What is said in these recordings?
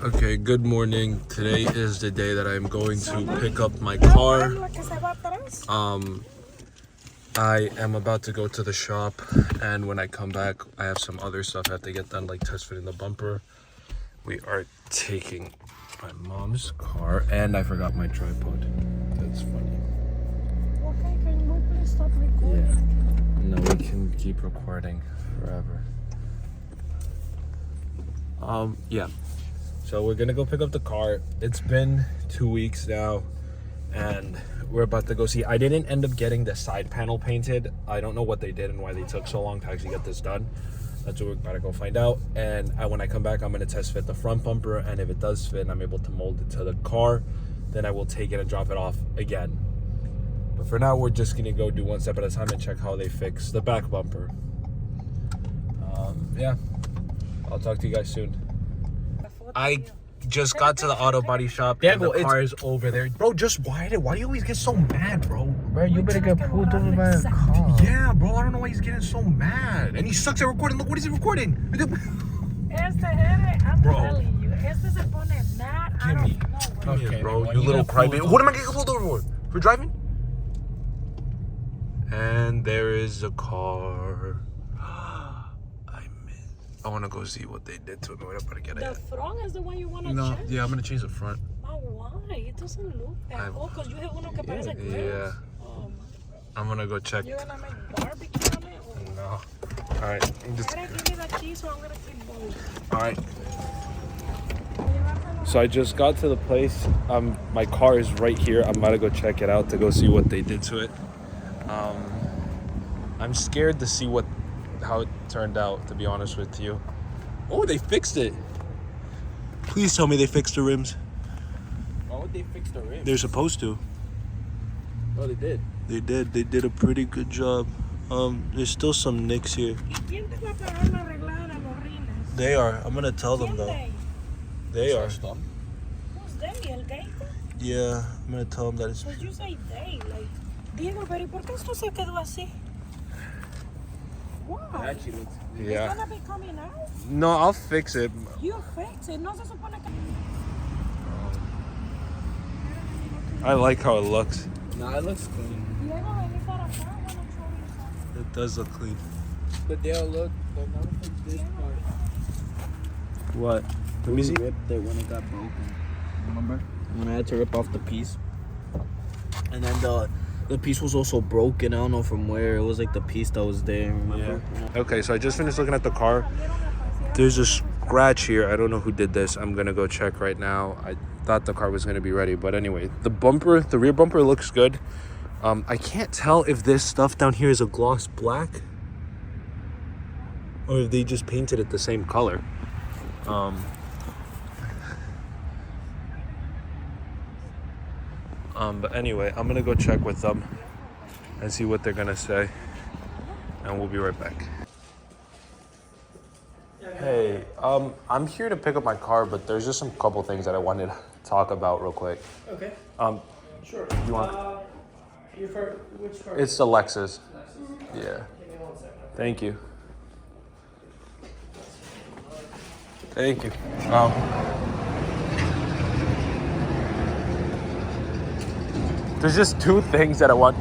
Okay, good morning. Today is the day that I'm going to pick up my car. I am about to go to the shop, and when I come back, I have some other stuff I have to get done, like test fitting the bumper. We are taking my mom's car, and I forgot my tripod. That's funny. Okay, can we please stop recording? Yeah. No, we can keep recording forever. Yeah. So we're gonna go pick up the car. It's been 2 weeks now, and we're about to go see. I didn't end up getting the side panel painted. I don't know what they did and why they took so long to actually get this done. That's what we're about to go find out. And when I come back, I'm gonna test fit the front bumper, and if it does fit and I'm able to mold it to the car, then I will take it and drop it off again. But for now, we're just gonna go do one step at a time and check how they fix the back bumper. Yeah, I'll talk to you guys soon. I just got to the Autobody Shop, and the car is over there. Bro, just why do you always get so mad, bro? Bro, you better get pulled over by a car. Yeah, bro, I don't know why he's getting so mad. And he sucks at recording. Look, what is he recording? I'm telling you, se pone mad. I don't know. Okay, bro, you little crybaby. What am I getting pulled over for? For driving? And there is a car. I want to go see what they did to it. We're about to get it. The front is the one you want to change? Yeah, I'm going to change the front. Oh, why? It doesn't look that. Oh, because you have uno que parece grills. Yeah. Oh, I'm going to go check. you're going to make barbecue on it? Or? No. All right. Give me the keys, so I'm going to keep going. All right. So I just got to the place. My car is right here. I'm about to go check it out to go see what they did to it. I'm scared to see how it turned out, to be honest with you. Oh, they fixed it. Please tell me they fixed the rims. Why would they fix the rims? They're supposed to. Oh, they did? They did. They did a pretty good job. There's still some nicks here. They are. I'm gonna tell them though. They are. Who's they? El gay? Yeah, I'm gonna tell them that it's. But you say they, like, Diego, pero ¿por qué esto se quedó así? Why? Actually looks. Yeah. It's gonna be coming out? No, I'll fix it. You fix it. No se supone que... I like how it looks. Nah, it looks clean. Diego, vení para acá. I wanna show you something. It does look clean. But they'll look. They'll never fix this part. What? Let me see. Ripped it when it got broken. Remember? When I had to rip off the piece. And then the piece was also broken. I don't know from where. It was like the piece that was there. Remember? Yeah. Okay, so I just finished looking at the car. There's a scratch here. I don't know who did this. I'm gonna go check right now. I thought the car was gonna be ready, but anyway, the rear bumper looks good. I can't tell if this stuff down here is a gloss black or if they just painted it the same color. But anyway, I'm gonna go check with them and see what they're gonna say, and we'll be right back. Hey, I'm here to pick up my car, but there's just some couple things that I wanted to talk about real quick. Okay. Sure. You want? Which car? It's the Lexus. Yeah. Give me 1 second. Thank you. Thank you. There's just two things that I want.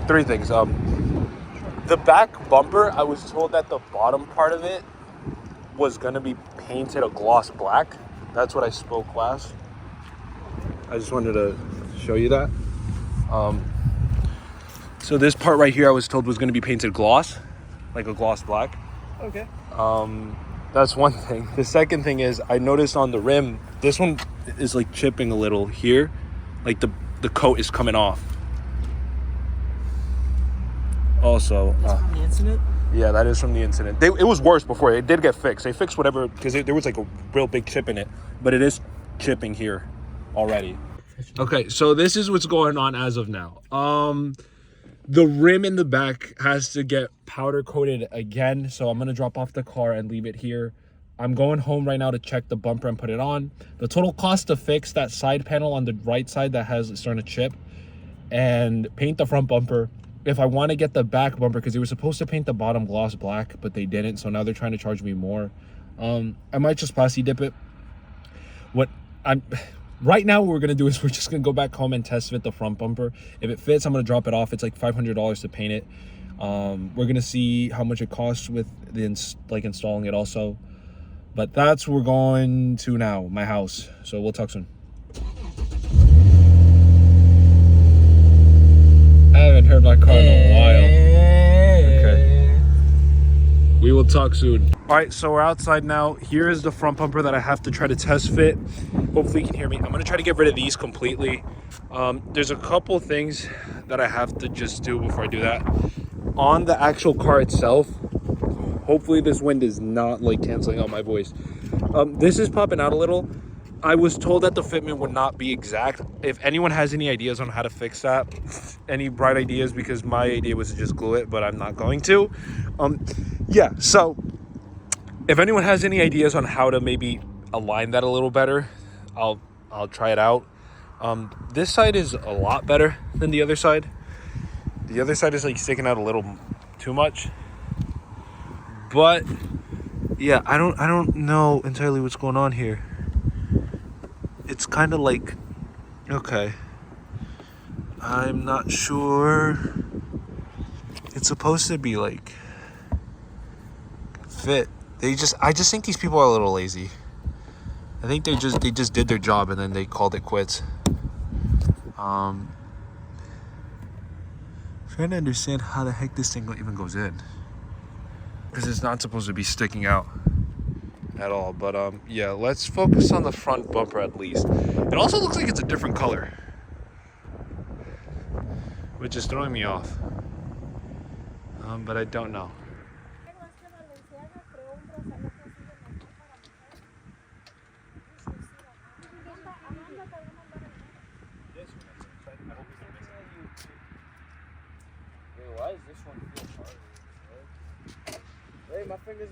Three things. The back bumper, I was told that the bottom part of it was gonna be painted a gloss black. That's what I spoke last. I just wanted to show you that. So this part right here, I was told was gonna be painted gloss, like a gloss black. Okay. That's one thing. The second thing is I noticed on the rim, this one is like chipping a little here, like the coat is coming off. Also, That's from the incident? yeah, that is from the incident. It was worse before. It did get fixed. They fixed whatever, because there was like a real big chip in it, but it is chipping here already. Okay, so this is what's going on as of now. The rim in the back has to get powder coated again, so I'm gonna drop off the car and leave it here. I'm going home right now to check the bumper and put it on. The total cost to fix that side panel on the right side that has starting to chip and paint the front bumper. If I want to get the back bumper, because they were supposed to paint the bottom gloss black, but they didn't, so now they're trying to charge me more. I might just plasti dip it. what I'm right now, what we're gonna do is we're just gonna go back home and test fit the front bumper. If it fits, I'm gonna drop it off. It's like $500 to paint it. We're gonna see how much it costs with the installing it also. But that's where we're going to now, my house. So we'll talk soon. I haven't heard my car in a while. Okay. We will talk soon. All right, so we're outside now. Here is the front bumper that I have to try to test fit. Hopefully you can hear me. I'm gonna try to get rid of these completely. There's a couple things that I have to just do before I do that. On the actual car itself, hopefully this wind is not like canceling out my voice. This is popping out a little. I was told that the fitment would not be exact. If anyone has any ideas on how to fix that, any bright ideas, because my idea was to just glue it, but I'm not going to. Yeah, so if anyone has any ideas on how to maybe align that a little better, I'll try it out. This side is a lot better than the other side. The other side is like sticking out a little too much. But yeah, I don't know entirely what's going on here. It's kind of like, okay, I'm not sure. It's supposed to be like fit. I just think these people are a little lazy. I think they just did their job and then they called it quits. Trying to understand how the heck this thing even goes in, because it's not supposed to be sticking out at all. But yeah, let's focus on the front bumper at least. It also looks like it's a different color, which is throwing me off. But I don't know. Why does this one feel harder? Hey, my fingers.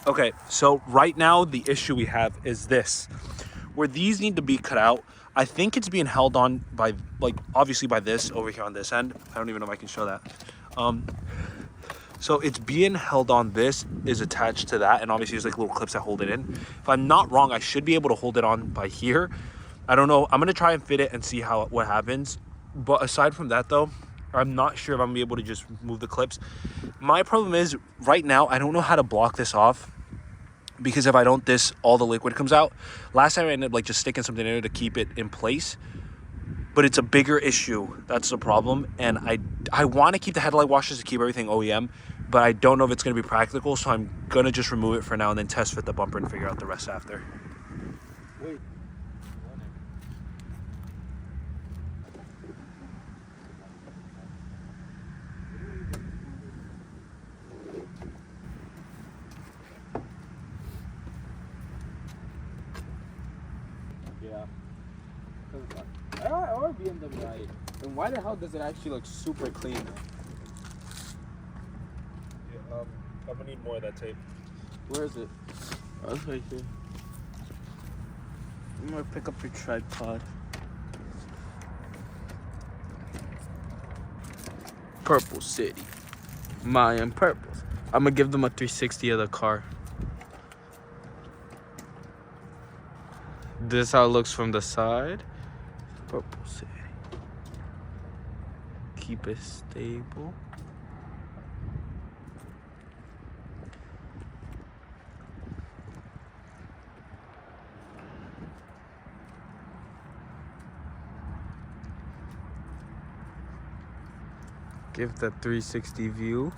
Okay, so right now the issue we have is this. Where these need to be cut out, I think it's being held on by, like, obviously by this over here on this end. I don't even know if I can show that. So it's being held on, this is attached to that, and obviously there's like little clips that hold it in. If I'm not wrong, I should be able to hold it on by here. I don't know. I'm gonna try and fit it and see what happens. But aside from that though, I'm not sure if I'm gonna be able to just move the clips. My problem is right now, I don't know how to block this off, because if I don't, all the liquid comes out. Last time I ended up like just sticking something in there to keep it in place, but it's a bigger issue. That's the problem. And I want to keep the headlight washers to keep everything OEM, but I don't know if it's going to be practical, so I'm gonna just remove it for now and then test fit the bumper and figure out the rest after. Wait. Or BMW. And why the hell does it actually look super clean? Yeah, I'm gonna need more of that tape. Where is it? Oh, it's right here. I'm gonna pick up your tripod. Purple City. Mayan purples. I'm gonna give them a 360 of the car. This is how it looks from the side. Purple City. Keep it stable. Give the 360 view.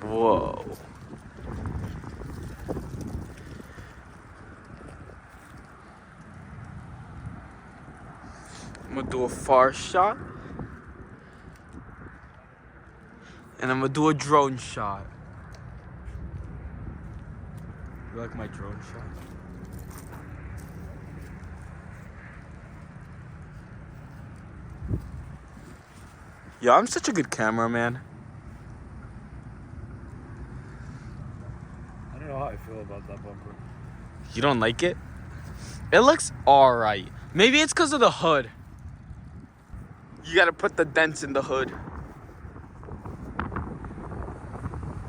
Whoa. I'm gonna do a far shot. And I'm gonna do a drone shot. You like my drone shot? Yo, I'm such a good cameraman. don't know how I feel about that bumper. You don't like it? It looks alright. Maybe it's because of the hood. You gotta put the dents in the hood.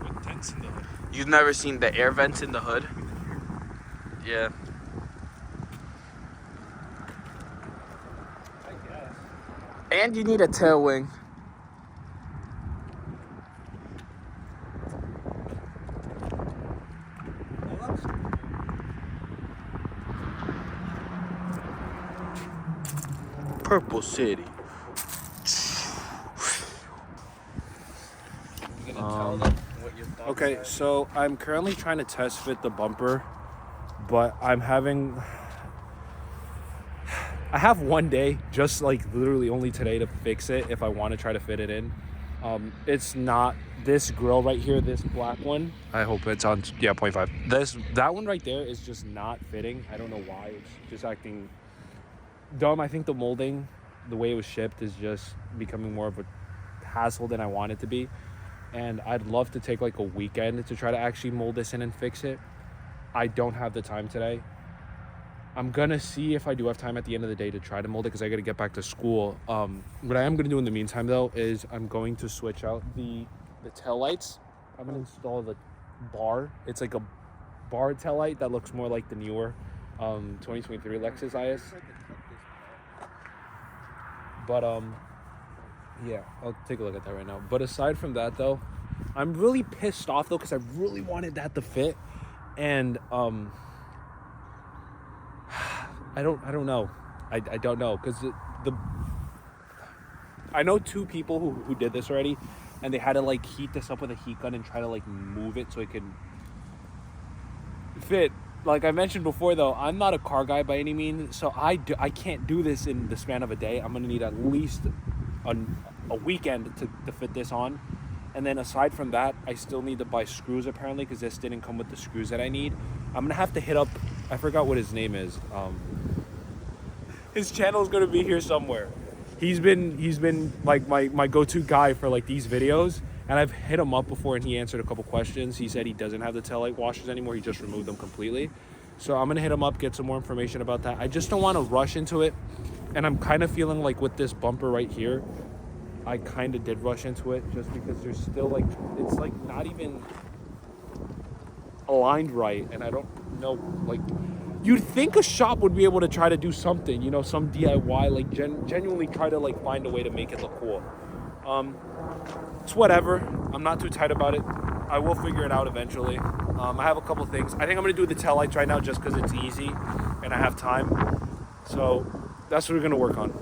What dents in the hood? You've never seen the air vents in the hood? Yeah. I guess. And you need a tail wing. Purple City. Okay, so I'm currently trying to test fit the bumper, but I have one day, just like literally only today, to fix it if I want to try to fit it in. It's not this grill right here, this black one. I hope it's on, yeah, 0.5. That one right there is just not fitting. I don't know why. It's just acting dumb. I think the molding, the way it was shipped, is just becoming more of a hassle than I want it to be. And I'd love to take like a weekend to try to actually mold this in and fix it. I don't have the time today. I'm gonna see if I do have time at the end of the day to try to mold it, because I gotta get back to school. What I am gonna do in the meantime though is I'm going to switch out the tail lights. I'm gonna install the bar. It's like a bar tail light that looks more like the newer 2023 Lexus IS. But yeah, I'll take a look at that right now. But aside from that though, I'm really pissed off though, because I really wanted that to fit. And I don't know. I don't know, because I know two people who did this already, and they had to like heat this up with a heat gun and try to like move it so it could fit. Like I mentioned before though, I'm not a car guy by any means, so I can't do this in the span of a day. I'm gonna need at least a weekend to fit this on. And then aside from that, I still need to buy screws apparently, because this didn't come with the screws that I need. I'm gonna have to hit up, I forgot what his name is. His channel is gonna be here somewhere. He's been like my go-to guy for like these videos, and I've hit him up before and he answered a couple questions. He said he doesn't have the tail light washers anymore. He just removed them completely. So I'm gonna hit him up, get some more information about that. I just don't want to rush into it, and I'm kind of feeling like with this bumper right here, I kind of did rush into it, just because there's still like, it's like not even aligned right, and I don't know, like, you'd think a shop would be able to try to do something, you know, some DIY, like genuinely try to like find a way to make it look cool. It's whatever. I'm not too tight about it. I will figure it out eventually. I have a couple things. I think I'm gonna do the tail lights right now just because it's easy and I have time. So that's what we're gonna work on.